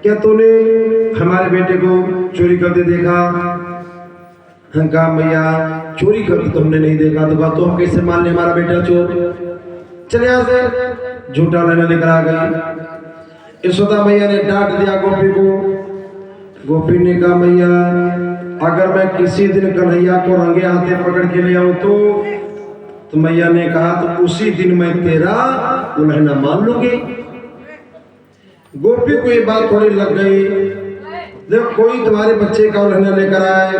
क्या तूने हमारे बेटे को चोरी करते देखा? हम कहा भैया चोरी करते तो हमने नहीं देखा। तो कहा तो हम कैसे मान ले हमारा बेटा चोर? चले यहाँ से। झूठा लेने लेकर आ गई। यशोदा मैया ने डांट दिया गोपी को। गोपी ने कहा मैया अगर मैं किसी दिन कन्हैया को रंगे हाथे पकड़ के ले आऊं तो मैया ने कहा तो उसी दिन मैं तेरा उल्हना मान लूंगी। गोपी को ये बात थोड़ी लग गई। जब कोई तुम्हारे बच्चे का उल्हना लेकर आए,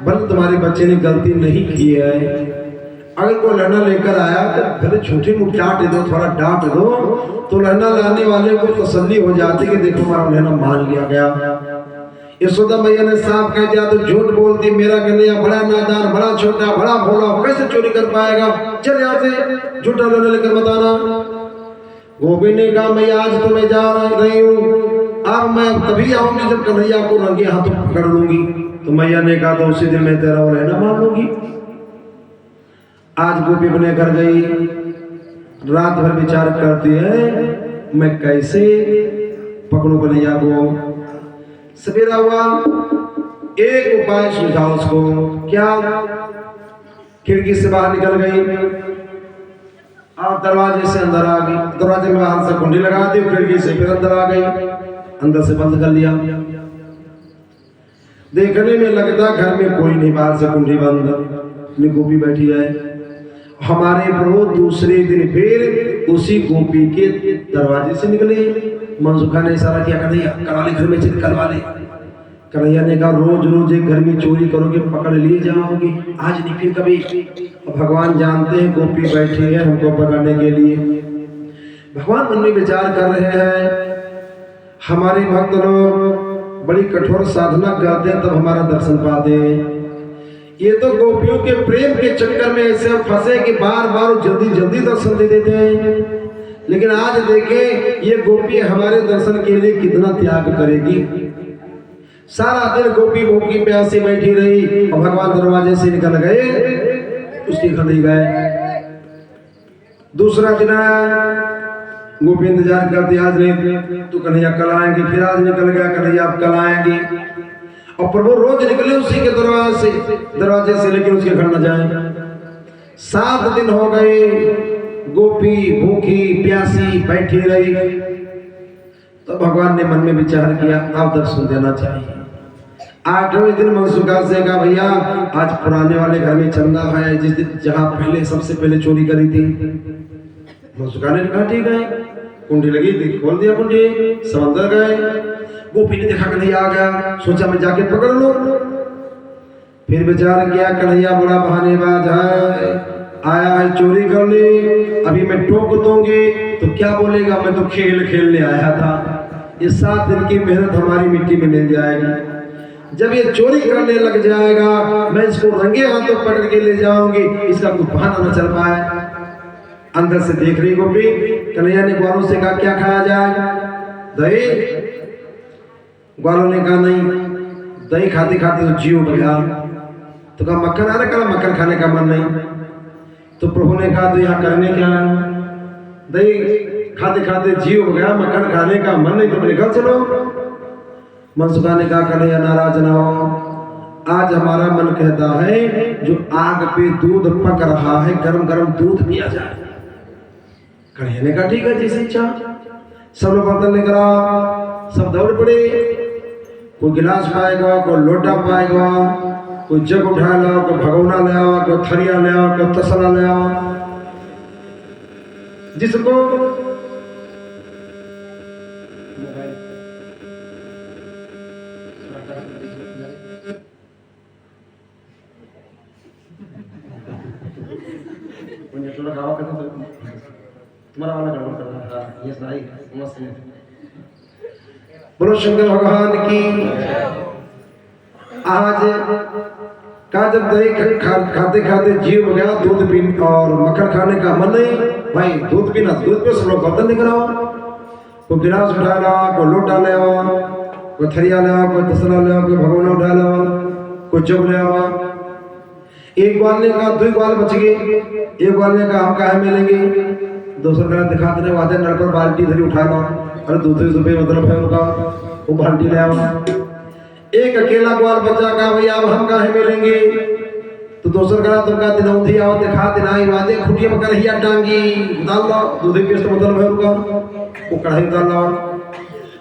भले तुम्हारे बच्चे ने गलती नहीं की है, अगर कोई लहना लेकर आया तो भले झूठी मुठ डांट दो, थोड़ा डांट दो तो लहना लाने वाले को तसल्ली हो जाती कि देखो हमारा लहना मान लिया गया। यशोदा मैया ने साफ कह दिया तो झूठ बोलती, मेरा कन्हैया बड़ा नादान, बड़ा छोटा, बड़ा भोला, कैसे चोरी कर पाएगा? चल यहाँ से झूठा लहना लेकर बताना। गोपी ने कहा मैं आज तो मैं जा रही हूँ, अब मैं तभी आऊंगी जब कन्हैया को रंगे हाथों पकड़ लूंगी। तो मैया ने कहा तो उसी दिन मैं तेरा रहना मान लूंगी। आज गोपी अपने घर गई, रात भर विचार करती है मैं कैसे पकड़ू कन्हैया को। सवेरा हुआ, एक उपाय सुझा उसको। क्या? खिड़की से बाहर निकल गई और दरवाजे से अंदर आ गई। दरवाजे में बाहर से कुंडी लगा दी, खिड़की से फिर अंदर आ गई, अंदर से बंद कर लिया। देखने में लगता घर में कोई नहीं, बाहर से कुंडी बंद। गोपी बैठी है। हमारे प्रभु दूसरे दिन फिर उसी गोपी के दरवाजे से निकले। मनसुखा ने इशारा किया कन्हैया करवा ले, घर में चल करवा ले। कन्हैया ने कहा रोज रोज एक घर में चोरी करोगे पकड़ लिए जाओगे, आज नहीं फिर कभी। भगवान जानते हैं गोपी बैठी है हमको पकड़ने के लिए। भगवान मन में विचार कर रहे हैं हमारे भक्त लोग बड़ी कठोर साधना करते हैं तब हमारा दर्शन पाते हैं। ये तो गोपियों के प्रेम के चक्कर में ऐसे फंसे कि बार बार जल्दी जल्दी दर्शन दे देते हैं। लेकिन आज देखें ये गोपी हमारे दर्शन के लिए कितना त्याग करेगी। सारा दिन गोपी भूखी प्यासी बैठी रही और भगवान दरवाजे से निकल गए, उसके घर नहीं गए। दूसरा दिन गोपी इंतजार करती, आज नहीं तो कन्हैया कल आएंगे। फिर आज निकल गया कन्हैया अब कल आएंगे। और प्रभु रोज निकले उसी के दरवाजे से लेकिन उसके घर न जाए। 7 दिन हो गए, गोपी भूखी प्यासी बैठी रही। तो भगवान ने मन में विचार किया आप दर्शन देना चाहिए। 8वें दिन मनसुखा से कहा भैया आज पुराने वाले घर में चलना है, जिस दिन जहां पहले सबसे पहले चोरी करी थी। मनसुखा ने कहा ठीक है। कुंडी लगी थी, खोल दिया कुंडी, सब अंदर गए। गोपी ने देखा कन्हैया आ गया, सोचा मैं जाके पकड़ लूं। फिर विचार किया कन्हैया बड़ा बहानेबाज है, आया है चोरी करने, अभी मैं टोक दूंगी तो क्या बोलेगा मैं तो खेल खेलने आया था। ये 7 दिन की मेहनत हमारी मिट्टी में मिल जाएगी। जब ये चोरी करने लग जाएगा मैं इसको रंगे हाथों पकड़ के ले जाऊंगी, इसका कोई बहाना न चल पाए। अंदर से देख रही गोपी। कन्हैया ने ग्वालों से कहा क्या खाया जाए? दही। ग्वालों ने कहा नहीं, दही खाते खाते तो जी उठ गया। तो कहा मक्खन आ रहा, मक्खन खाने का मन नहीं। तो प्रभु ने कहा तो यहाँ करने क्या है? दही खाते खाते जी उठ गया, मक्खन खाने का मन नहीं, तो मेरे घर चलो। मनसुखा ने कहा कन्हैया नाराज ना हो, आज हमारा मन कहता है जो आग पे दूध पक रहा है गरम गरम दूध पिया जाए। कन्हैया ने कहा ठीक है जैसी इच्छा। सब लोग बर्तन लेकर आओ, सब दौड़ पड़े। कोई गिलास पाएगा, कोई लोटा पाएगा, कोई जग उठा लाओ, कोई भगोना ले आओ, कोई थरिया ले आओ, कोई तसला ले आओ। जिसको थोड़ा खावा करता तो तुम्हारा वाला गड़बड़ कर रहा था। ये सही मस्त है। बोलो शंकर भगवान की। आज का जब दही खाते खाते जीव हो गया, दूध पी और मक्खन खाने का मन नहीं, भाई दूध पीना दूध पे सब लोग बर्तन लेकर आओ। कोई गिलास उठा लाओ, कोई लोटा ले आओ, कोई थरिया ले आओ, कोई तसला ले आओ, कोई भगोना उठा लाओ, कोई जग ले आओ। एक ग्वाल ने कहा 2 ग्वाल बच गए। एक ग्वाल ने कहा हम कहा मिलेंगे। दूसरा कहा दिखाते रहे वादे नल पर बाल्टी धरी उठा लो। अरे दूसरे रुपये मतलब है उनका। वो बाल्टी ले आओ। एक अकेला ग्वाल बच्चा का भैया अब हम कहाँ मिलेंगे, तो दोसर करा तुम का दिनों थी आओ दिखा दिनाई वादे खुटिया में कढ़ैया टांगी डाल दो दूध पेस्ट मतलब है उनका वो कढ़ाई डाल दो।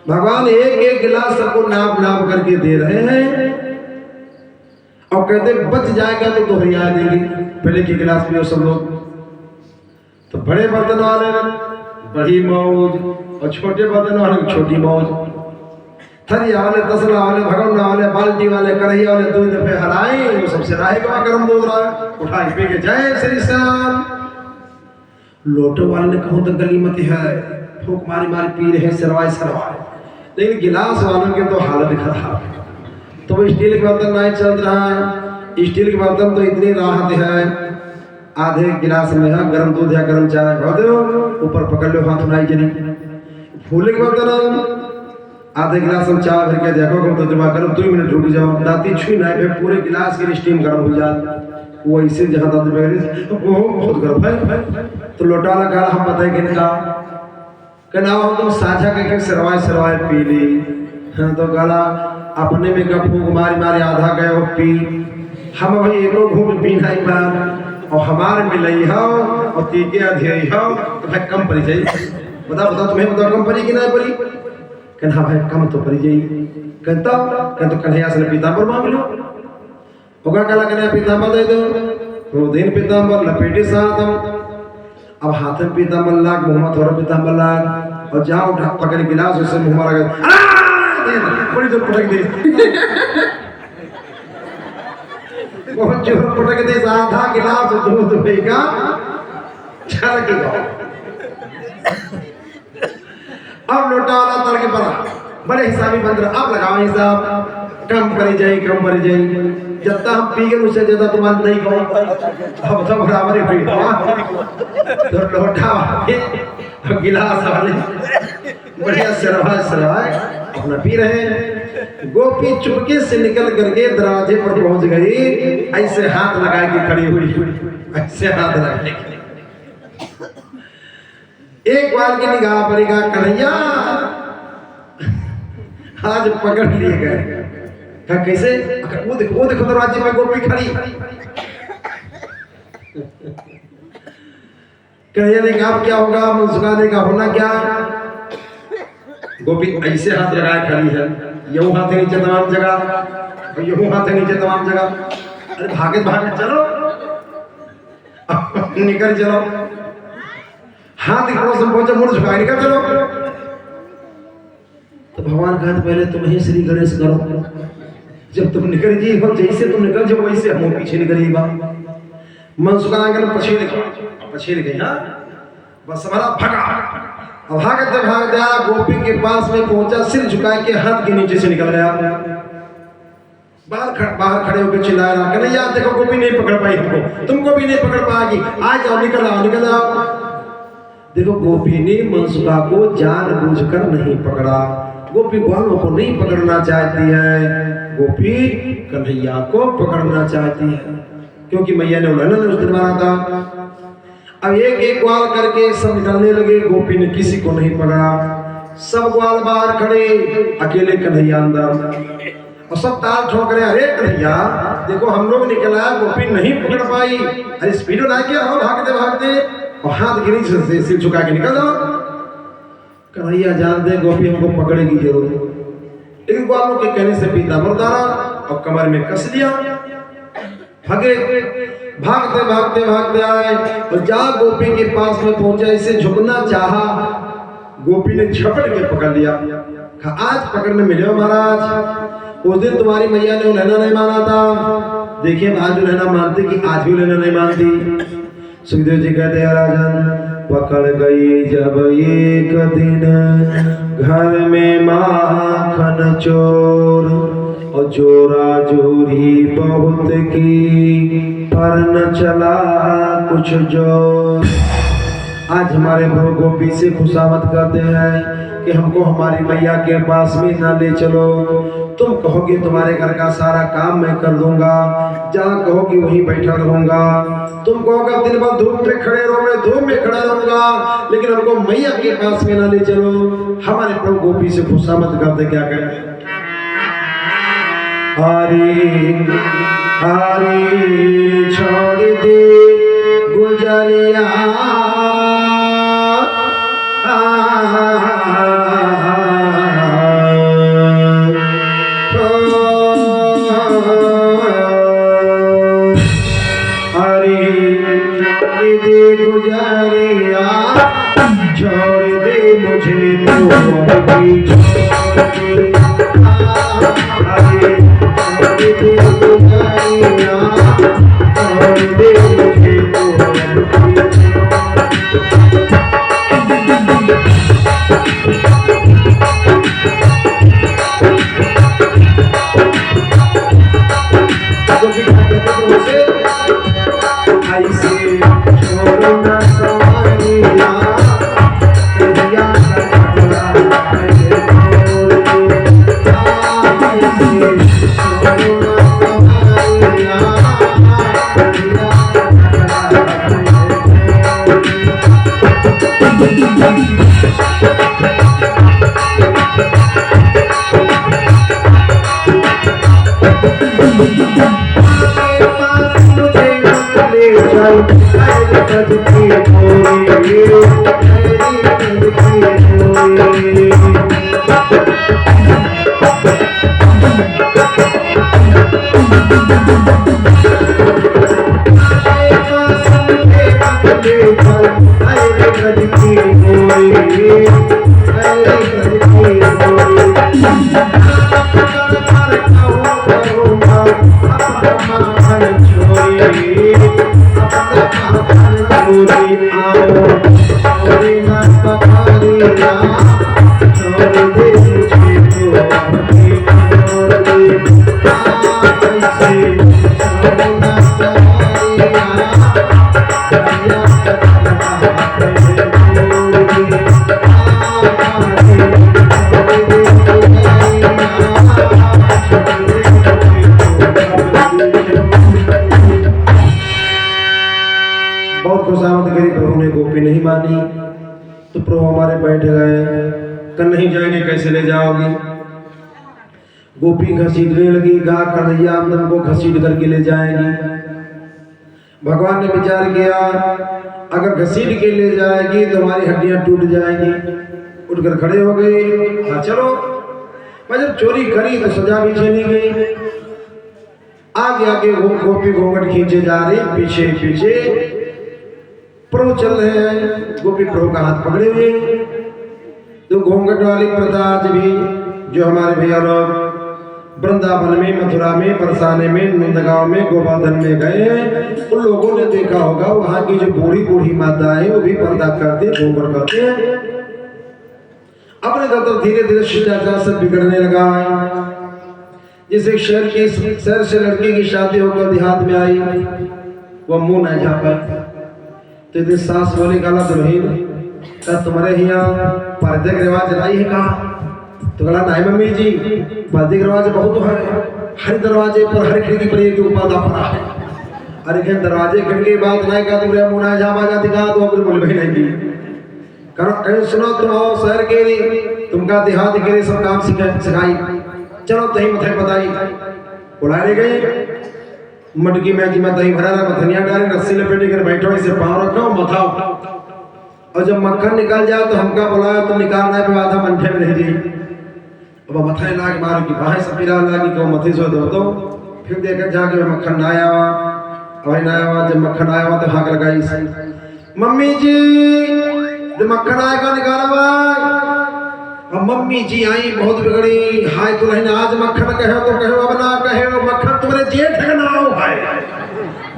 भगवान एक एक गिलास सबको नाप नाप करके दे रहे हैं और कहते बच जाएगा तो दोहरिया देंगे, पहले के गिलास पियो सब लोग। तो बड़े बर्तन वाले बड़ी मौज और छोटे बर्तन वाले छोटी मौज, थरिया वाले तसला वाले भगवना वाले बाल्टी वाले कढ़ैया वाले दो दफे हराए वो सबसे राहेगा गर्म दूध रहा उठा के पी के जय श्री श्याम। लोटो वाले ने कहूँ तो गली मत है फूक मारी मारी पी रहे सरवाए सरवाए, लेकिन गिलास वालों के तो हालत खराब। तो वो स्टील के बर्तन नहीं चल रहा है, स्टील के बर्तन तो इतनी राहत है, आधे गिलास में है गर्म दूध या गर्म चाय भर दो ऊपर पकड़ लो हाथ उठाई जनी। फूले के बर्तन आधे गिलास हम चाय भर के देखो तो दिमाग करो 2 मिनट रुक जाओ दाती छुई ना पूरे गिलास की स्टीम गर्म हो जाए वो ऐसे जहाँ दाती बैठे वो बहुत गर्म है। तो लोटा लगा हम बताए कि कहना हम तुम साझा करके सरवाए सरवाए पी ली। हाँ तो गाला अपने में कब फूक मारी मारी आधा गए हो पी, हम भाई एको घूम पी नहीं बार और हमारे मिलई हो और तीके अधेई हो तो भाई कम पड़ी जाई। बताओ बताओ तुम्हें बताओ कम पड़ी कि नहीं पड़ी, कहना हाँ भाई कम तो पड़ी जाई। कहता तो कन्हैया से पीताम्बर मांग लो होगा कला कन्हैया पीताम्बर दे दो तो दिन पीताम्बर लपेटे साथ अब हाथ में पीताम्बर लाग मुँह में थोड़ा पीताम्बर लाग और जाओ उठा पकड़ गिलास उससे मुँह मारा गया बड़ी जोर पटक दी बहुत जोर पटक दी आधा गिलास दूध पीगा चल के अब लोटा वाला तड़के पड़ा बड़े हिसाबी बंद रहा अब लगाओ हिसाब कम करी जाए जब तक हम पी गए उससे ज्यादा तुम्हारा नहीं कहूँ अब तो बराबर ही पी तो लोटा वाले गिलास वाले बढ़िया सरवाए अपना पी रहे हैं। गोपी चुपके से निकल करके दरवाजे पर पहुंच गई, ऐसे हाथ लगा के खड़ी हुई ऐसे हाथ लगा एक बार की निगाह पड़ेगा कन्हैया आज पकड़ लिए गए। कहा कैसे, वो देखो दरवाजे में गोपी खड़ी। कन्हैया ने कहा क्या होगा, मुस्कुराने का होना क्या। गोपी ऐसे हाथ लगाए खड़ी है, यूं हाथ नीचे तमाम जगह और यूं हाथ नीचे तमाम जगह। अरे भागे भागे चलो निकल चलो, हाथ दिखाओ सब पहुंचे मुड़ झुका निकल चलो। तो भगवान कहते पहले तुम ही श्री गणेश करो, जब तुम निकल जी हो जैसे तुम निकल जाओ वैसे हम पीछे निकलेगा। मनसुखांगन पछे गई ना बस हमारा भगा भागते भागते गोपी के पास में पहुंचा, सिर झुका के हाथ के नीचे से निकल गया। बाहर खड़े होकर चिल्ला रहा कन्हैया देखो गोपी नहीं पकड़ पाई हमको, तुमको भी नहीं पकड़ पाएगी, आ जाओ निकल आओ। देखो गोपी ने मनसुखा को जानबूझकर नहीं पकड़ा, गोपी ग्वालों को नहीं पकड़ना चाहती है, गोपी कन्हैया को पकड़ना चाहती है क्योंकि मैया ने उन्हें उस दिन मारा था। अब एक एक ग्वाल करके सब निकलने लगे, गोपी ने किसी को नहीं पकड़ा, सब ग्वाल बाहर खड़े, अकेले कन्हैया अंदर और सब ताल ठोक रहे। अरे कन्हैया देखो हम लोग निकला, गोपी नहीं पकड़ पाई, अरे स्पीड ला के आओ भागते भागते और हाथ गिरी से सिर झुका के निकल जाओ। कन्हैया जानते गोपी हमको पकड़ेगी जरूर, लेकिन ग्वालों के कहने से पीताम्बर उतारा और कमर में कस लिया। भागे भागते भागते भागते आए और जा गोपी के पास में पहुंचा, इसे झुकना चाहा, गोपी ने झपट के पकड़ लिया। आज पकड़ने मिले महाराज, उस दिन तुम्हारी मैया ने उन्हें नहीं माना था, देखिए आज उन्हें मानती कि आज भी उन्हें नहीं मानती। सुखदेव जी कहते हैं राजन पकड़ गई जब एक दिन घर में माखन चोर और जोरा जोरी बहुत की पर न चला कुछ जोर। आज हमारे गुरु गोपी से खुशामद करते हैं कि हमको हमारी मैया के पास में ना ले चलो, तुम कहोगे तुम्हारे घर का सारा काम मैं कर दूंगा, जहाँ कहोगे वहीं बैठा रहूंगा, तुम कहोगे दिन भर धूप पे खड़े रहो मैं धूप में खड़ा रहूंगा, लेकिन हमको मैया के पास में ना ले चलो। हमारे प्रभु गोपी से खुशामद करते क्या कहते हैं हरे हरे छोड़ दे गुजरिया गुजरिया छोड़ दे मुझे तो नहीं मानी तो प्रभु हमारे बैठ गए, कल नहीं जाएंगे कैसे ले जाओगी। गोपी घसीटने लगी, गा कन्हैया आमदन को घसीट करके ले जाएगी। भगवान ने विचार किया अगर घसीट के ले जाएगी तो हमारी हड्डियां टूट जाएंगी। उठकर खड़े हो गए, हाँ चलो। मैं जब चोरी करी तो सजा भी झेली गई। आगे आगे गोपी घूंघट खींचे जा रही, पीछे पीछे प्रभु चल रहे हैं। गोपी प्रभु का हाथ पकड़े हुए। तो घूंघट वाली प्रथा आज भी जो हमारे भैया लोग वृंदावन में, मथुरा में, बरसाने में, नंदगांव में, गोवर्धन में गए हैं, उन लोगों ने देखा होगा वहां की जो बूढ़ी बूढ़ी माता है वो भी पर्दा करते, घूंघट करते हैं। अपने तरफ धीरे धीरे शिष्टाचार सब बिगड़ने लगा है। जैसे शहर से लड़की की शादी होकर देहात में आई, वो मुंह नहीं झापा। तो यदि सास बोले गाला दुल्हन का तुम्हारे यहाँ पर्दे का रिवाज नहीं है कहा? तो कहा नहीं मम्मी जी, पर्दे का रिवाज बहुत है। हर दरवाजे पर, हर खिड़की पर एक पर्दा पड़ा है। अरे क्या दरवाजे खिड़की बात नहीं कहा, तुम्हारे मुंह नहीं झापा जाती कहा? तो अपने बोल भी नहीं की। कहीं सुनो तुम आओ शहर के लिए, तुमका देहात के लिए सब काम सिखाई, चलो तही मथे बताई। बुलाने गए मटकी में जी मैं दही भरा रहा, मथनिया डाले, रस्सी लपेटे कर बैठो, इसे पाँव रखो, मथाओ। और जब मक्खन निकल जाए तो हमका बुलाया तो निकालना पे आधा मंठे में रह जी। अब मथे लाग मार की बाहें सपीरा लागी को मथे सो दो। फिर देखकर जाके मक्खन ना आया, अभी ना आया। जब मक्खन आया तो हाँक लगाई, मम्मी जी जब मक्खन आएगा निकाला भाई। अब मम्मी जी आई बहुत बिगड़ी, हाय दुल्हन आज मक्खन कहो तो कहो, अब ना कहो मक्खन तुम्हारे जेठ का नाम है।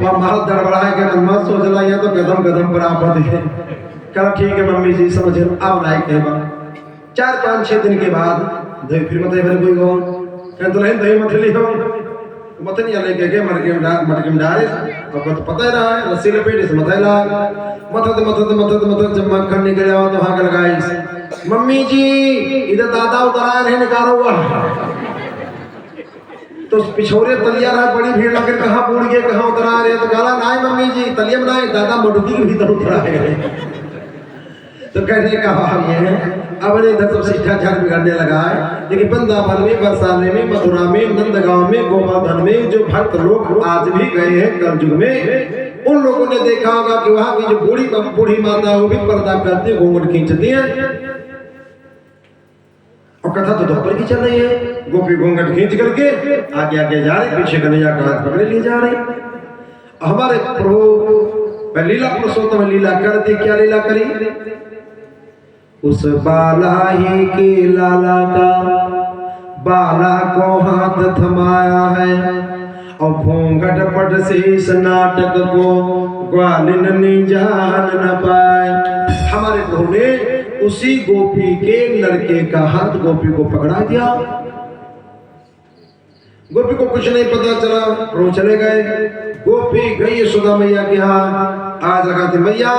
वह महल दड़बड़ा है कि मन सोच ला या तो कदम कदम पर आप दिखे। कहा ठीक है मम्मी जी समझ अब ना कहवा। 4-5-6 दिन के बाद दही फिर मत भर कोई गो कह दुल्हन दही मथली हो मथनिया लेके गए मटके में डाले। अब तो पता ही रहा है रस्सी लपेटे से मथा लाग मथत जब मक्खन निकल आओ तो हाँक लगाई, मम्मी जी इधर दादा उतरा रहे निकालो हुआ। तो पिछोरे तलिया रहा, बड़ी भीड़ लगे, कहाँ बूढ़ गए कहाँ उतरा रहे। तो कहा नहीं मम्मी जी तलिया में नहीं, दादा मटकी के भीतर उतरा है। तो कहने का भाव ये है, अब ने इधर सब शिष्टाचार बिगड़ने लगा है। लेकिन वृंदावन में, बरसाने में, मथुरा में, नंदगांव में, गोवर्धन में जो भक्त लोग आज भी गए हैं कलयुग में, उन लोगों ने देखा होगा कि वहां की जो बूढ़ी माता वो भी पर्दा करती, घूंघट खींचती है। और कथा तो दोपहर की चल रही है, गोपी घूंघट खींच करके आगे आगे जा रहे, पीछे कन्हैया का हाथ पकड़े लिए जा रहे। हमारे प्रभु लीला पुरुषोत्तम लीला करती, क्या लीला करी? उस बाला ही के लाला का बाला को हाथ थमाया है, और घूंघट पट से इस नाटक को ग्वालिन ने जान न पाए। हमारे प्रभु ने उसी गोपी के लड़के का हाथ गोपी को पकड़ा दिया। गोपी को कुछ नहीं पता चला, प्रभु चले गए। गोपी गई यशोदा मैया के यहाँ, आज लगाते मैया,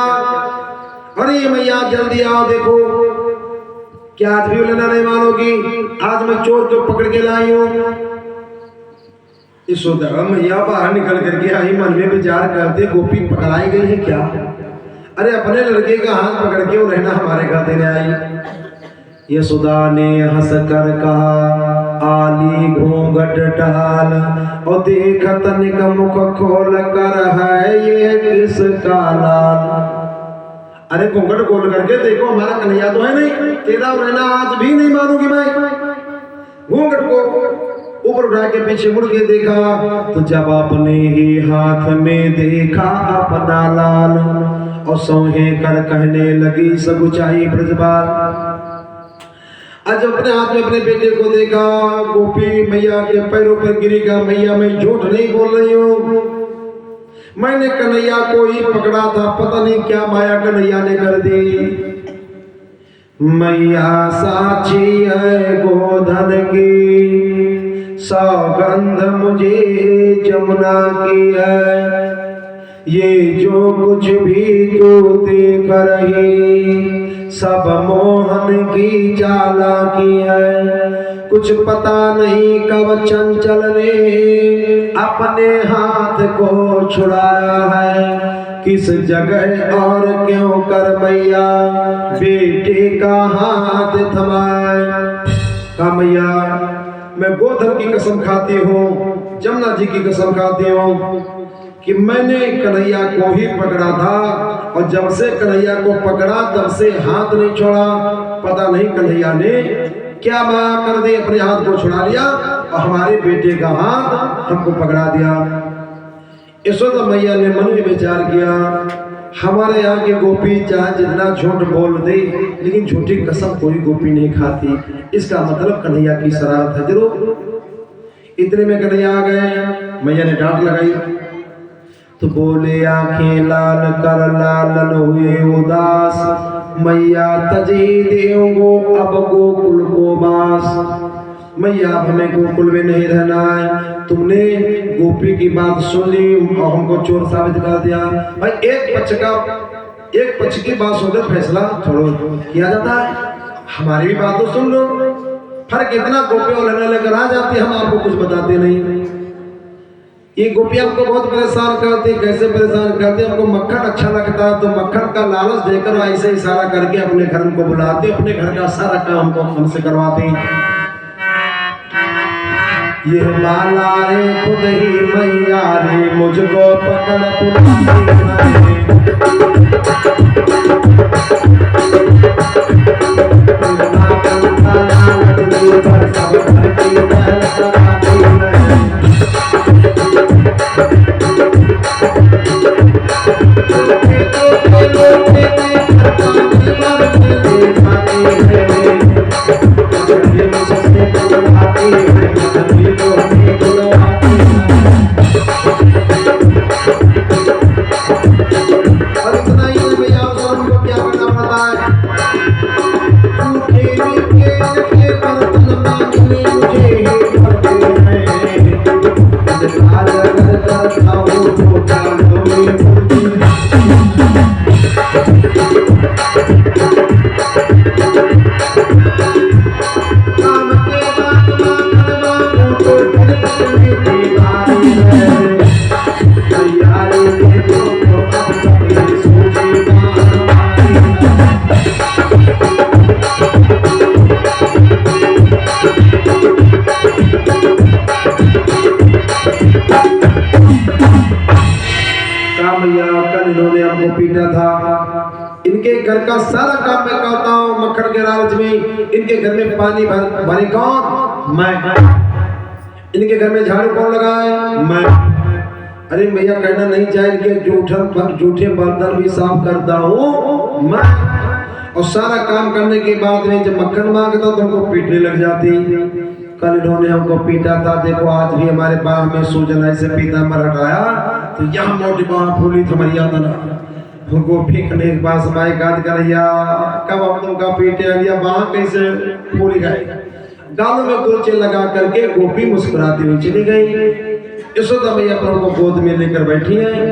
अरे मैया जल्दी आओ, देखो क्या आज भी लेना नहीं मानोगी, आज मैं चोर को पकड़ के लाई हूं। यशोदा मैया बाहर निकल करके आई, मन में विचार करते गोपी पकड़ाई गई है क्या? अरे अपने लड़के का हाथ पकड़ के वो रहना हमारे घर देने आई। यशोदा ने हंस कर कहा, आली घूंघट टहाल, और देख तनिक मुख खोल कर है ये किसका लाल। अरे घूंघट खोल करके देखो, हमारा कन्हैया तो है नहीं, तेरा रहना आज भी नहीं मानूंगी मैं। घूंघट को ऊपर उठा के पीछे मुड़ के देखा, तो जब अपने ही हाथ में देखा अपना लाल, और सौहे कर कहने लगी सगुचाई ब्रजबाल। आज अपने हाथ में अपने बेटे को देखा, गोपी मैया के पैरों पर गिरी का, मैया मैं झूठ नहीं बोल रही हूँ, मैंने कन्हैया को ही पकड़ा था, पता नहीं क्या माया कन्हैया ने कर दी। मैया साक्षी है गोधन की, सौगंध मुझे जमुना की है, ये जो कुछ भी तू देख रही सब मोहन की चालाकी है। कुछ पता नहीं कब चंचल ने अपने हाथ को छुड़ाया है, किस जगह और क्यों कर मैया बेटे का हाथ थमाए। का मैया मैं गोधन की कसम खाती हूँ, जमुना जी की कसम खाती हूँ कि मैंने कन्हैया को ही पकड़ा था, और जब से कन्हैया को पकड़ा तब से हाथ नहीं छोड़ा। पता नहीं कन्हैया ने क्या माया कर दी, अपने हाथ को छुड़ा लिया और हमारे बेटे का हाथ हमको पकड़ा दिया। यशोदा मैया ने मन में विचार किया, हमारे यहाँ की गोपी चाहे जितना झूठ बोल दे, लेकिन झूठी कसम कोई गोपी नहीं खाती, इसका मतलब कन्हैया की शरारत है जरूर। इतने में कन्हैया आ गए, मैया ने डांट लगाई, तो बोले आंखें लाल कर लालन हुए उदास, मैया तजी देंगो अब गोकुल को बास। मैया हमें गोकुल में नहीं रहना है, तुमने गोपी की बात सुन ली और हमको चोर साबित कर दिया। भाई एक पक्ष की बात सुनकर फैसला छोड़ो किया जाता है, हमारी भी बात तो सुन लो। फर्क इतना गोपियों लेने लेकर आ जाती, हम आपको कुछ बताते नहीं। ये गोपी आपको बहुत परेशान करते, कैसे परेशान करते, आपको मक्खन अच्छा लगता है तो मक्खन का लालच देकर ऐसे इशारा करके अपने घर को बुलाते, अपने घर का सारा काम को हमसे करवाते। ये माला रे खुद ही मैया रे मुझको पकड़ घर का सारा काम मैं करता हूँ। मक्खन के लालच में इनके घर में पानी भरे कौन? मैं। इनके घर में झाड़ू कौन लगाए? मैं। अरे भैया कहना नहीं चाहिए कि जूठे बर्तन भी साफ करता हूँ मैं। और सारा काम करने के बाद में जब मक्खन मांगता तो हमको पीटने लग जाती। कल इन्होंने हमको पीटा था, देखो आज भी हमारे बाह में सूजन ऐसे पीताम्बर हटाया तो यहाँ मोटी बाह फूली तो मरिया था ना। हमको फेंकने के पास माई गाद करैया कब हम तुमका पीटे दिया, बाह कैसे फूल गए। गालों में कुलचे लगा करके गोपी मुस्कुराती हुई चली गई। यशोदा मैया प्रभु को गोद में लेकर बैठी है।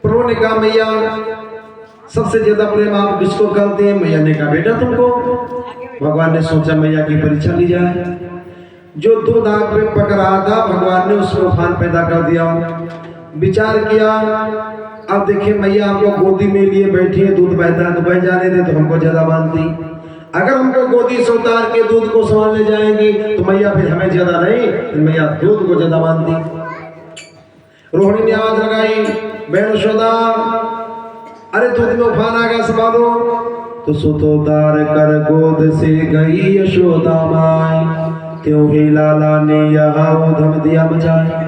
प्रभु ने कहा मैया सबसे ज्यादा प्रेम आप किसको करते हैं? मैया ने कहा बेटा तुमको। भगवान ने सोचा मैया की परीक्षा ली जाए। जो दूध आग पे पक रहा था भगवान ने उसमें उफान पैदा कर दिया। विचार किया अब देखिए मैया हमको गोदी में लिए बैठी है, दूध बहता तो बह जाने दे तो हमको ज्यादा मानती। अगर हमको गोदी से उतार के दूध को संभालने जाएंगी तो मैया फिर हमें ज्यादा नहीं, फिर मैया दूध को ज्यादा मानती। रोहिणी ने आवाज लगाई बहन यशोदा अरे दूध में उफान आ गया संभालो। तो सुतोदार कर गोद से गई यशोदा माई, त्यों ही लाला ने यहाँ उधम दिया मचाए।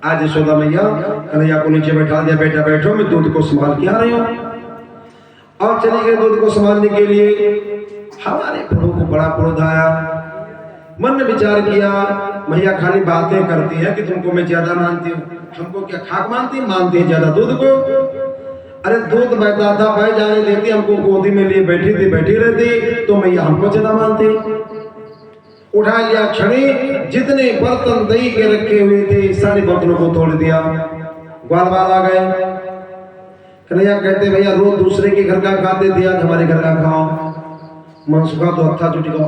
आज यशोदा मैया कन्हैया को नीचे बैठा दिया, बेटा बैठो मैं दूध को संभाल के आ रही हूँ। और चली गई दूध को संभालने के लिए। हमारे प्रभु को बड़ा क्रोध आया। मन ने विचार किया मैया खाली बातें करती है कि तुमको मैं ज्यादा मानती हूँ, हमको क्या खाक मानती है ज्यादा दूध को। अरे दूध बहता था बह जाने देती, हमको गोदी में लिए बैठी रहती तो मैया हमको ज्यादा मानती। उठा लिया छड़ी, जितने बर्तन दही के रखे हुए थे सारे बर्तनों को तोड़ दिया। ग्वाल बाल आ गए। कन्हैया कहते भैया रोज दूसरे के घर का खाते थे, आज हमारे घर का खाओ। मन सुखा तो हत्था जुटी का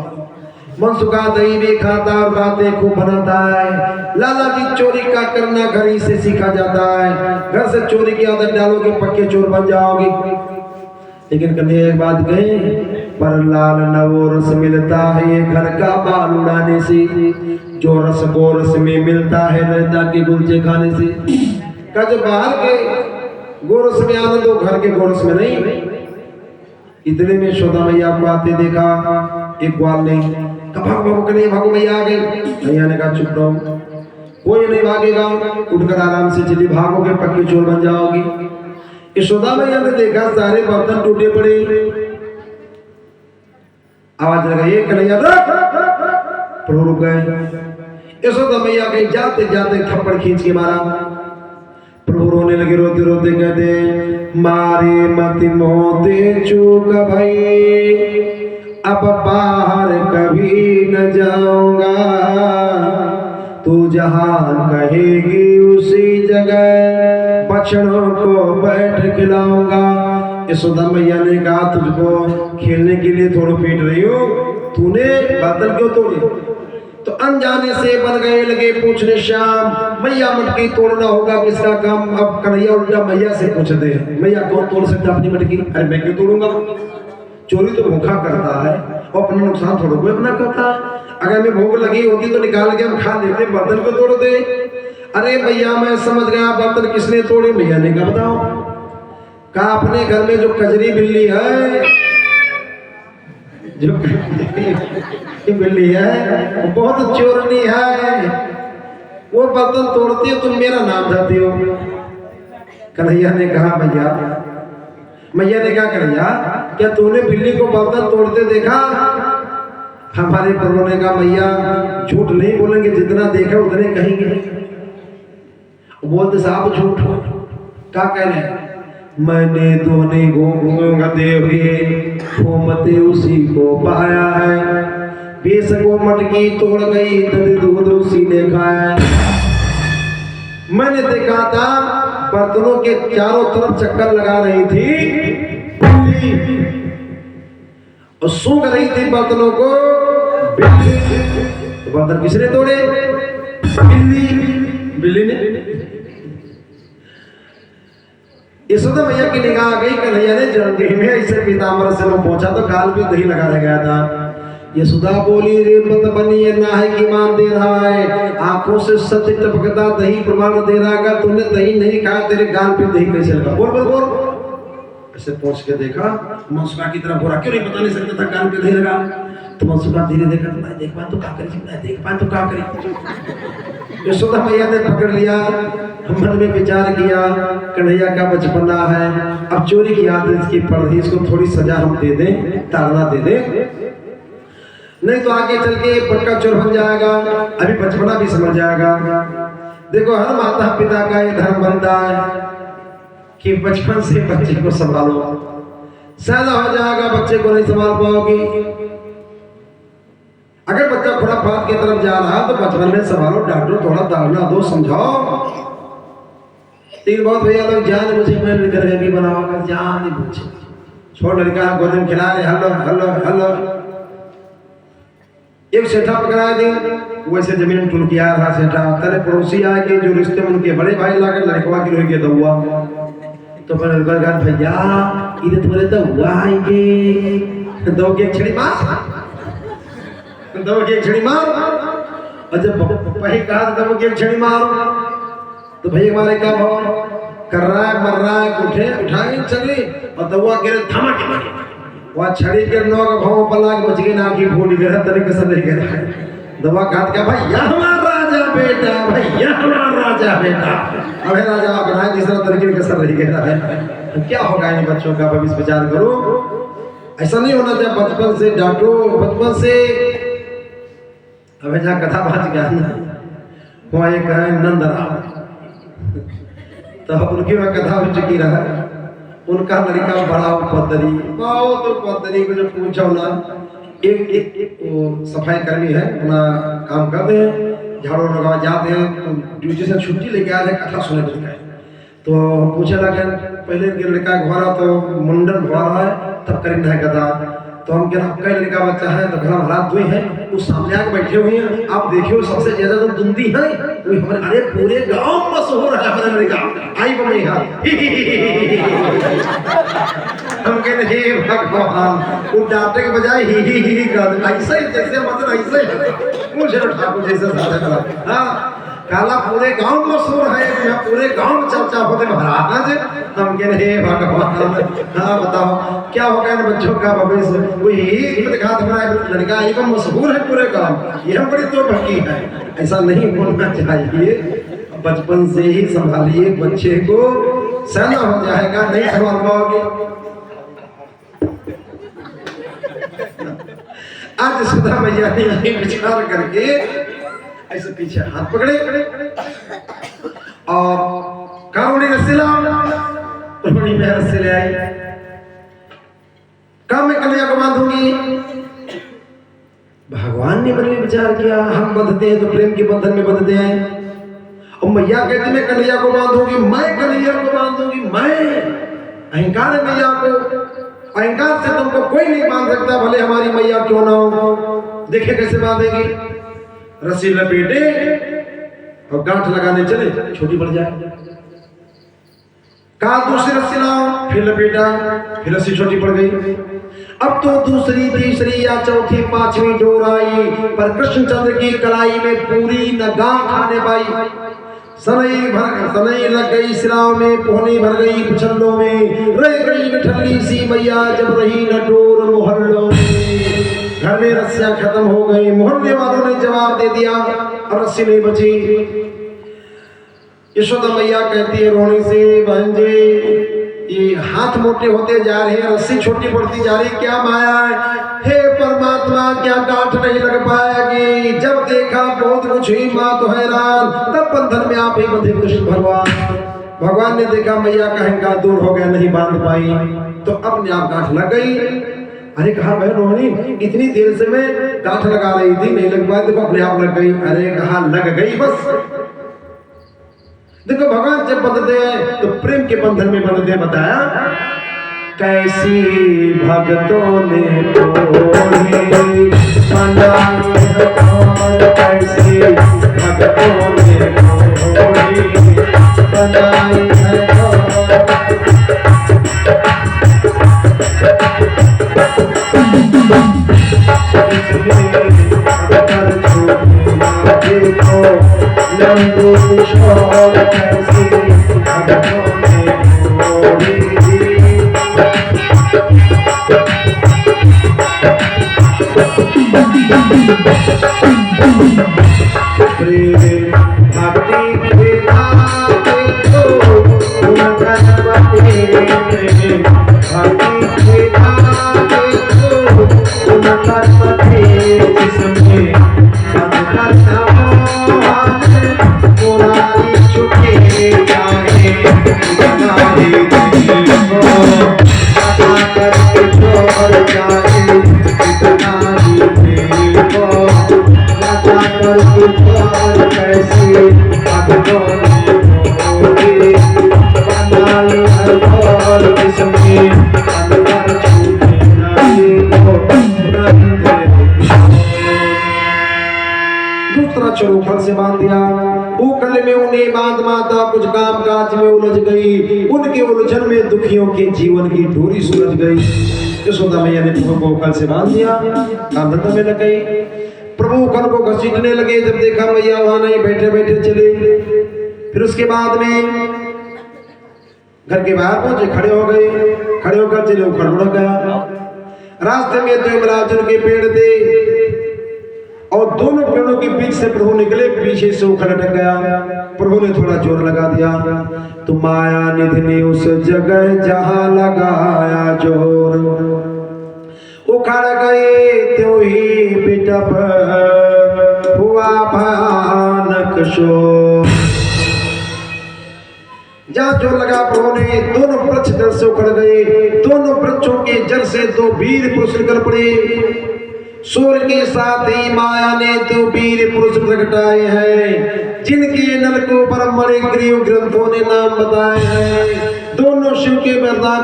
मन सुखा दही भी खाता और बातें खूब बनाता है। लाला की चोरी का करना घर ही से सीखा जाता है। घर से चोरी की आदत डालोगे पक्के चोर बन जाओगे। लेकिन कन्हैया एक बात कहे पर लाल नवो रस मिलता है घर का बाल उड़ाने से, जो रस गोरस में मिलता है लता के गुलचे खाने से। का जो बाहर के गोरस में आनंद हो घर के गोरस में नहीं। इतने में यशोदा मैया को आते देखा एक ग्वाल ने भागो मैया आ गई। मैया ने कहा चुप रहो, कोई नहीं भागेगा, उठकर आराम से चली, भागोगे पक्के चोर बन जाओगी। यशोदा मैया ने देखा सारे बर्तन टूटे पड़े। आवाज लगाई कन्हैया प्रभु रुक गए। यशोदा मैया कहीं जाते जाते थप्पड़ खींच के मारा। प्रभु रोने लगे, रोते रोते कहते मारे मत मोते चूक भाई, अब बाहर कभी न जाऊंगा, तू जहां कहेगी उसी जगह बछड़ों को बैठ खिलाऊंगा। यशोदा मैया ने कहा तुझको खेलने के लिए थोड़ा पीट रही हो, तूने बर्तन क्यों तोड़ी? तो अनजाने से बन गए लगे पूछने श्याम मैया मटकी तोड़ना होगा किसका काम। अब कन्हैया उल्टा मैया से पूछते हैं मैया कौन तोड़ सकता अपनी मटकी? अरे मैं क्यों तोड़ूंगा? चोरी तो भूखा करता है और अपना नुकसान थोड़ा कोई अपना करता है। अगर मैं भूख लगी होती तो निकाल के हम खा लेते, बर्तन को तोड़ दे। अरे भैया मैं समझ गया बर्तन किसने तोड़े। भैया ने कहा बताओ। कहा अपने घर में जो कजरी बिल्ली है, जो बिल्ली है वो बहुत चोरनी है, वो बर्तन तोड़ती है, तुम मेरा नाम धरती हो। कन्हैया ने कहा मैया ने क्या कन्हैया क्या तूने बिल्ली को बर्तन तोड़ते देखा? हमारे प्रभु ने कहा मैया झूठ नहीं बोलेंगे, जितना देखा उतने कहेंगे। बोलते साहब झूठ क्या कह रहे हैं? मैंने दोने गधे हुए घूमते उसी को पाया है, बेस को मटकी तोड़ गई दूध उसी ने खाया। मैंने देखा था बर्तनों के चारों तरफ चक्कर लगा रही थी बिल्ली और सूंघ रही थी बर्तनों को बिल्ली। तो बर्तन किसने तोड़े? बिल्ली ने। यशोदा मैया की निगाह आ गई। कन्हैया ने जल्दी में ऐसे पीताम्बर से वो पहुंचा तो गाल पे दही लगा गया था। यशोदा बोली रे मत बनिए ना है कि मान दे रहा है, आंखों से सत्य टपकता दही प्रमाण दे रहा है। तूने दही नहीं खाया तेरे गाल पे दही कैसे लगा? बोल बोल बोल। ऐसे पहुंच के देखा, मनसुखा की तरफ बोला, क्यों नहीं बता नहीं सकता था, कान पे नहीं लगा। तो मनसुखा धीरे देखा, तो मैं देख पाए तो क्या करी, मैं देख पाए तो क्या करी। यशोदा मैया ने पकड़ लिया, मन में विचार किया, कन्हैया का बचपना है, अब चोरी की आदत इसकी पड़ रही, इसको थोड़ी सजा हम दे दें, ताड़ना दे दें, नहीं तो आगे चल के पक्का चोर बन जाएगा, अभी बचपना भी समझ जाएगा। देखो हर माता पिता का ये धर्म बनता है कि बचपन से बच्चे को संभालो, सयाना हो जाएगा बच्चे को नहीं संभाल पाओगी। अगर बच्चा खुराफात की तरफ जा रहा है तो बचपन में संभालो, डांटो, थोड़ा दावना दो, समझाओ। तीन बहुत भैया लोग जान मुझे मैं घर भी बनाऊंगा, जान नहीं पूछे, छोड़ लड़का गोद में खिला रहे, हलो हलो हलो। एक सेठा पकड़ा दी, वैसे जमीन में टुलकिया रहा सेठा, तेरे पड़ोसी आए के जो रिश्ते में उनके बड़े भाई लाकर लड़कवा की रोई के दौआ, तो पर भैया इधर तुम्हारे तो हुआ आएंगे, दो के छड़ी मार, दो के छड़ी मार। और जब भाई कहा दो के छड़ी मार, तो भैया हमारे क्या भाव कर रहा है, मर रहा है, उठे उठाए छड़ी और दवा गिरे धमाके मारे, वहाँ छड़ी के नोक भाव पला के बच गए ना की फूट गिरा, तरीके से नहीं गिरा। दवा घात क्या, भैया हमारा राजा बेटा, भैया हमारा राजा बेटा, अबे राजा बनाए तीसरा तरीके का सर नहीं गिरा है। क्या होगा इन बच्चों का, भविष्य विचार करो, ऐसा नहीं होना चाहिए। बचपन से डांटो, बचपन से। अबे जहाँ कथा बात गया ना, वहाँ एक है नंदराम, तो उनकी वह कथा हो चुकी रहा, उनका लड़का बड़ा उपद्रवी, बहुत उपद्रवी को जो पूछो ना, एक सफाई कर्मी है, अपना काम करते हैं, झाड़ू लगा जाते हैं, तो ड्यूटी से छुट्टी लेके आए हैं, कथा सुने के लिए। तो पूछे लगे, पहले इनके लड़का घोरा तो मुंडन हुआ है, तब करेंगे है कथा। तो हम कह कई लड़का बच्चा है, तो घर हालात हुए हैं, उस सामने आके बैठे हुए हैं, आप देखियो सबसे ज्यादा जो दुंदी है वो हमारे, अरे पूरे गांव मशहूर है हमारा लड़का, आई बने हम कहते हे भगवान, वो डांटे के बजाय ही कर, ऐसे ही जैसे मतलब ऐसे ही मुझे ठाकुर जैसे साधा करा। हाँ काला पूरे गांव मशहूर है, पूरे गांव में चर्चा होते महाराज, हम कहते हे भगवान। हाँ बताओ क्या होगा इन बच्चों का भविष्य, वही दिखा हमारा लड़का एकदम मशहूर है पूरे गांव, ये हम बड़ी तो भक्ति है, ऐसा नहीं होना चाहिए। बचपन से ही संभालिए बच्चे को, सयाना हो जाएगा, नहीं संभाल पाओगे। आज सुधा मैया ने ये विचार करके ऐसे पीछे हाथ पकड़े और कारोड़ी रस्सी में रस्सी ले आई, काम में कन्हैया को बांधूंगी। भगवान ने मन में विचार किया, हम बंधते हैं तो प्रेम के बंधन में बंधते हैं, और मैया कहती मैं कन्हैया को बांधूंगी, मैं कन्हैया को बांधूंगी, मैं अहंकार है मैया को, अहंकार से तुमको कोई नहीं बांध सकता, भले हमारी मैया क्यों ना हो। देखे कैसे बांधेगी, रस्सी लपेटे और गांठ लगाने चले, छोटी पड़ जाए, कहा दूसरी रस्सी लाओ, फिर लपेटा, फिर रस्सी छोटी पड़ गई। अब तो दूसरी तीसरी या चौथी पांचवी डोर आई, पर कृष्णचंद्र की कलाई में पूरी न गांठ खाने पाई। सनई लग गई सिराओं में, पोहनी भर गई पिछल्लों में, रह गई निठल्ली सी मैया जब रही न डोर मोहल्लों में। घर में रस्सियां खत्म हो गई, मोहल्ले वालों ने जवाब दे दिया, अब रस्सी नहीं बची। यशोदा मैया कहती है रोने से, बहन जी ये हाथ मोटे होते जा रहे हैं, रस्सी छोटी पड़ती जा रही, क्या माया है, हे परमात्मा क्या गांठ नहीं लग पाएगी। जब देखा बहुत कुछ हुई, माँ तो हैरान, तब बंधन में आप ही बंधे कृष्ण भगवान। भगवान ने देखा मैया का अहंकार दूर हो गया, नहीं बांध पाई, तो अपने आप गांठ लग गई। अरे कहा बहन रोहिणी, इतनी देर से मैं गांठ लगा रही थी, नहीं लग पाई, देखो अपने आप लग गई। अरे कहा लग गई बस। देखो भगवान जब बंधते हैं तो प्रेम के बंधन में बंधते हैं। बताया कैसी भक्तों ने तोड़ी मनाई, कैसी भक्तों ने तोड़ी बनाई है। प्रेम भक्ति के नाते तो तुम गणपति भक्ति के नाते तो तुम गणपति जिसमें सब करना मुरारी चुके जाए हमारे दिल को अदा करके छोड़ जाए इतना ही दिल को अदा करके छोड़ कैसे अब होगी बना लो हर घर जिसमें अंदर छूटे नहीं हो दूसरा चौखट से बांध दिया। उखल में उन्हें बांध माता कुछ काम काज में उलझ गई। उनके उलझन में दुखियों के जीवन की डोरी सुलझ गई। यशोदा मैया ने प्रभु को उखल से बांध दिया, धंधा में लग गई। प्रभु उखल को घसीटने लगे। जब देखा मैया वहां नहीं, बैठे बैठे चले। फिर उसके बाद में घर के बाहर पहुंचे, खड़े हो गए। खड़े होकर चले, उखल उड़ गया। रास्ते में दो इमलाजुल के पेड़ थे और दोनों पेड़ों के बीच से प्रभु निकले। पीछे से उखल अटक गया। प्रभु ने थोड़ा जोर लगा दिया तो माया निधि ने उस जगह जहां लगाया जोर, उखड़ गए त्यों ही बिटप हुआ भयानक शोर। जहां जोर लगा प्रभु ने, दोनों वृक्ष जल से उखड़ गए। दोनों वृक्षों के जल से दो वीर पुरुष निकल पड़े। सूर्य के साथ ही माया ने दो वीर पुरुष प्रगटाए हैं, जिनके नलकों पर मरे ग्रीव ग्रंथों ने नाम बताए हैं। दोनों शिव के वरदान,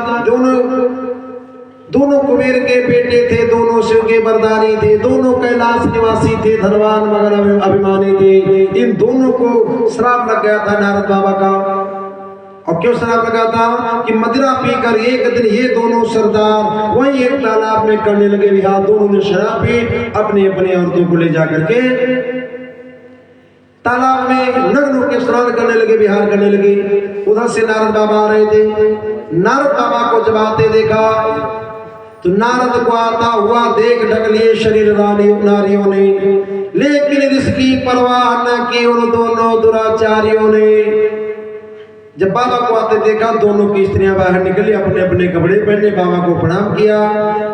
दोनों कुबेर के बेटे थे। दोनों शिव के वरदानी थे। दोनों कैलाश निवासी थे, धनवान मगर अभिमानी थे। इन दोनों को श्राप लग गया था नारद बाबा का। और क्यों श्राप लगा था कि मदिरा पीकर एक दिन ये दोनों सरदार वही एक तालाब में करने लगे विहार। दोनों ने शराब पी, अपनी अपनी औरतों को ले जाकर के तालाब में नग्न होकर स्नान करने लगे, विहार करने लगे। उधर से नारद बाबा आ रहे थे। नारद बाबा को जब आते देखा तो नारद को आता हुआ देख ढक लिए शरीर नारियों ने, लेकिन इसकी परवाह न की उन दोनों दुराचारियों ने। जब बाबा को आते देखा, दोनों की स्त्रियां बाहर निकली, अपने अपने कपड़े पहने, बाबा को प्रणाम किया।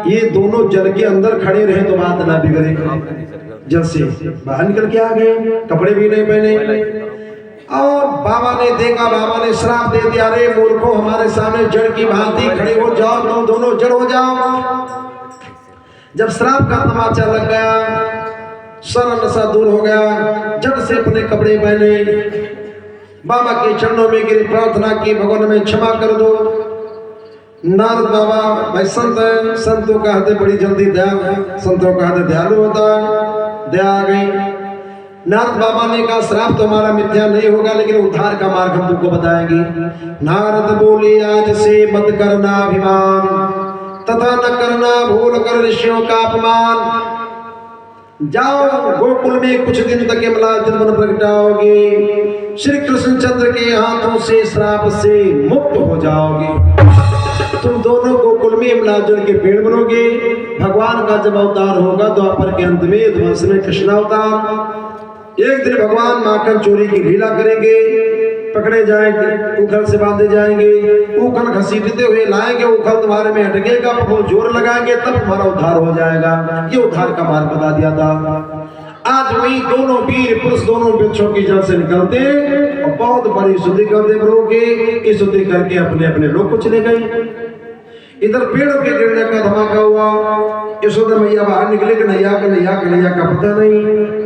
ये दोनों जल के अंदर खड़े रहे तो बात ना बिगड़े। जल से बाहर निकल के आ गए, कपड़े भी नहीं पहने। और बाबा ने देखा, बाबा ने श्राप दे दिया, अरे मूर्खों, हमारे सामने जड़ की भांति खड़े हो जाओ, तुम दोनों जड़ हो जाओ। जब श्राप का तमाचा लग गया, सारा नशा दूर हो गया, जड़ से अपने कपड़े पहने, बाबा के चरणों में गिरी, प्रार्थना की, भगवान में क्षमा कर दो। नारद बाबा भाई संत है, संतों का हृदय बड़ी जल्दी दया है, संतों का हृदय दयालु होता है। दया आ गई। नारद बाबा ने कहा, श्राप तो हमारा मिथ्या नहीं होगा, लेकिन उद्धार का मार्ग हम तुमको बताएंगे। नारद बोले, आज से मत करना अभिमान, तथा न करना भूल कर ऋषियों का अपमान। जाओ गोकुल में कुछ दिन तक यमराज बन प्रगटाओगे, श्री कृष्णचंद्र के हाथों से श्राप से मुक्त हो जाओगे। तुम दोनों गोकुल में यमराज के पेड़ बनोगे। भगवान का जब अवतार होगा द्वापर के अंत में, ध्वंस में कृष्ण अवतार, एक दिन भगवान माखन चोरी की लीला करेंगे, पकड़े जाएंगे, उखल से बांधे जाएंगे, उखल घसीटते हुए लाएंगे, उखल तुम्हारे में अटकेगा, प्रभु जोर लगाएंगे, तब तुम्हारा उद्धार हो जाएगा। ये उद्धार का मार्ग बता दिया था। आज वही दोनों वीर पुरुष दोनों वृक्षों की जल से निकलते और बहुत बड़ी शुद्धि करते प्रभु की शुद्धि करके अपने अपने लोग को चले गए। इधर पेड़ों के गिरने का धमाका हुआ। यशोदा मैया बाहर निकले, कन्हैया का पता नहीं।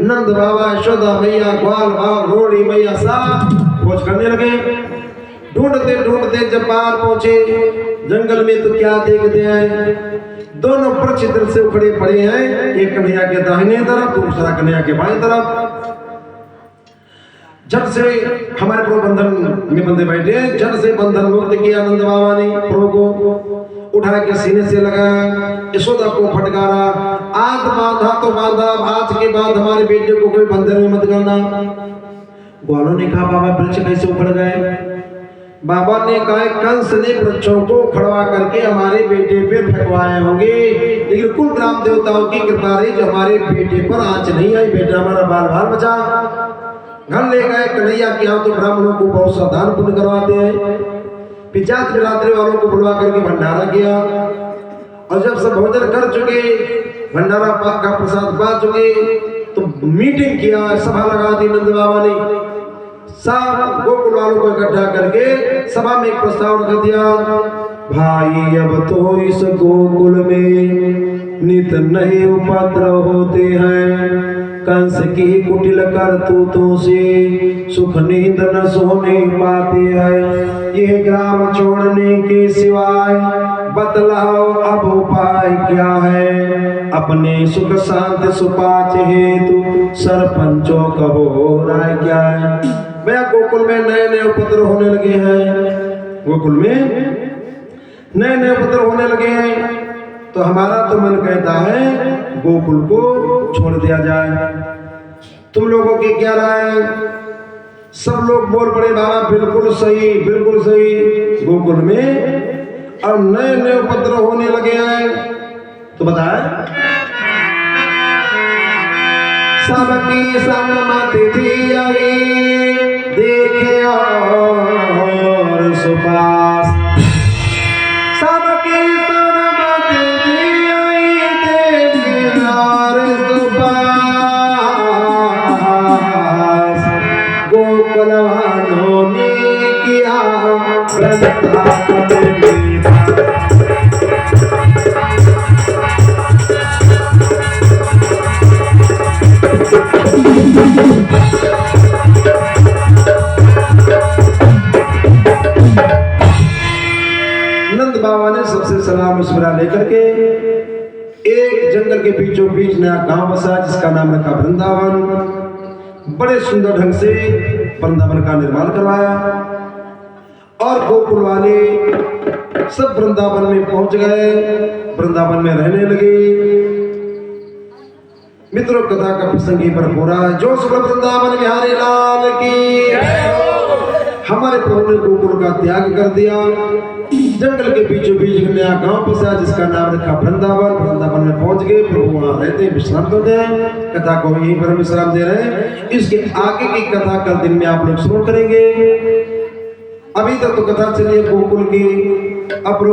नंद बाबा, यशोदा मैया, ग्वाल बाल, रोड़ी मैया सब खोज करने लगे। ढूंढते ढूंढते जब बाहर पहुंचे जंगल में तो क्या देखते हैं, दोनों वृक्ष इधर से उखड़े पड़े हैं, एक कन्हैया के दाहिने तरफ, दूसरा कन्हैया के बाईं तरफ। जब से हमारे प्रभु बंधन में बंधे बैठे, जब से बंधन मुक्त किया नंद बाबा ने, प्रभु को उठा के सीने से लगाया, यशोदा को फटकारा, आज बांधा तो बांधा, आज के बाद हमारे बेटे को कोई बंधन में मत करना। ग्वालों ने कहा, बाबा वृक्ष कैसे उखड़ गए? बाबा ने कहा कंस ने वृक्षों को खड़वा करके हमारे बेटे पे फेंकवाए होंगे, लेकिन कुल ग्राम देवताओं की कृपा रही जो हमारे बेटे पर आंच नहीं आई, बेटा हमारा बाल बाल बचा। घर ले गए कन्हैया के यहाँ, तो ब्राह्मणों को बहुत सा दान पुण्य करवाते हैं। पिचात बिरादरी वालों को बुलवा करके भंडारा किया, और जब सब भोजन कर चुके, भंडारा का प्रसाद पा चुके, तो मीटिंग किया, सभा लगा दी नंद बाबा ने। सब गोकुल वालों को इकट्ठा करके सभा में एक प्रस्ताव रख दिया, भाई अब तो इस गोकुल में नित नए उपद्रव होते हैं, कंस की कुटिल करतूतों से सुख नींद न सोने पाते हैं, यह ग्राम छोड़ने के सिवाय बतलाओ अब उपाय क्या है, अपने सुख शांति सुपाच हेतु सरपंचों का हो राय क्या है। भैया गोकुल में नए नए उपद्रव होने लगे हैं, गोकुल में नए नए उपद्रव होने लगे हैं, तो हमारा तो मन कहता है गोकुल को छोड़ दिया जाए। तुम लोगों की क्या राय है? सब लोग बोल पड़े बाबा बिल्कुल सही, बिल्कुल सही। गोकुल में अब नए नए उपद्रव होने लगे हैं, तो बताए सबकी सम्मति थी आई, देखे और सुपास, सबकी सम्मति थी आई, देखे और सुपास, गोकुल वालों ने किया नंद बाबा ने सबसे सलाह मशवरा लेकर के एक जंगल के बीचों बीच नया गांव बसा, जिसका नाम रखा वृंदावन। बड़े सुंदर ढंग से वृंदावन का निर्माण करवाया, और गोकुल वाले सब वृंदावन में पहुंच गए, वृंदावन में रहने लगे। मित्रों, कथा का प्रसंग पर हो रहा है, जो शुक्ल वृंदावन बिहारी लाल की। हमारे प्रभु ने गोकुल का त्याग कर दिया, जंगल के बीचों बीच नया गांव बसा, जिसका नाम रखा वृंदावन। वृंदावन में पहुंच गए, प्रभु वहां रहते विश्राम करते हैं, कथा को यहीं पर विश्राम दे रहे हैं। इसके आगे की कथा कल दिन में आप लोग शुरू करेंगे। अभी तक तो कथा चलिए गोकुल की, अब